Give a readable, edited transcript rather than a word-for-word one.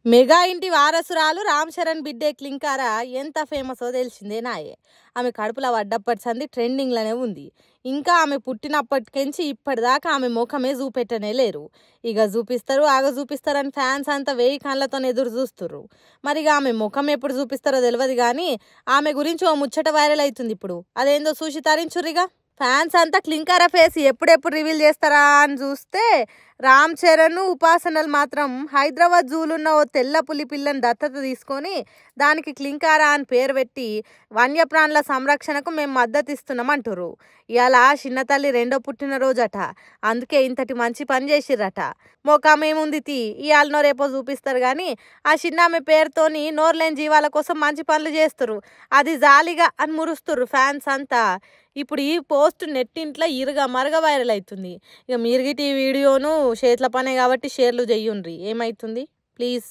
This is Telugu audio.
మెగా ఇంటి వారసురాలు రామ్ చరణ్ బిడ్డే క్లింకారా ఎంత ఫేమసో తెలిసిందే నాయే. ఆమె కడుపులో పడ్డప్పటి సంది ట్రెండింగ్లోనే ఉంది. ఇంకా ఆమె పుట్టినప్పటికెంచి ఇప్పటిదాకా ఆమె ముఖమే చూపెట్టనే లేరు. ఇక చూపిస్తారు చూపిస్తారని ఫ్యాన్స్ అంతా వేయి కళ్ళతో ఎదురు చూస్తుర్రు. మరి ఆమె ముఖం ఎప్పుడు చూపిస్తారో తెలియదు కానీ ఆమె గురించి ఓ ముచ్చట వైరల్ అవుతుంది ఇప్పుడు. అదేందో చూసి తరించుర్రిగా. ఫ్యాన్స్ అంతా క్లింకారా ఫేస్ ఎప్పుడెప్పుడు రివీల్ చేస్తారా అని చూస్తే రామ్ చరణ్ ఉపాసనలు మాత్రం హైదరాబాద్ జూలున్న ఓ తెల్ల పులి పిల్లని దత్తత తీసుకొని దానికి క్లింకారా అని పేరు పెట్టి వన్యప్రాణుల సంరక్షణకు మేము మద్దతు ఇస్తున్నాం అంటుర్రు. ఇవాళ చిన్నతల్లి రెండో పుట్టినరోజట, అందుకే ఇంతటి మంచి పని చేసిర్రట. మోకామేముంది ఇవాళనో రేపో చూపిస్తారు కానీ ఆ చిన్న ఆమె పేరుతోని నోర్లేని జీవాల కోసం మంచి పనులు చేస్తుర్రు. అది జాలిగా అని మురుస్తుర్రు ఫ్యాన్స్ అంతా. ఇప్పుడు ఈ పోస్ట్ నెట్టింట్లో ఇరుగా మరగ వైరల్ అవుతుంది. ఇక మీరు గిట్ ఈ వీడియోను చేతుల పనే కాబట్టి షేర్లు చెయ్యుండ్రి. ఏమవుతుంది ప్లీజ్.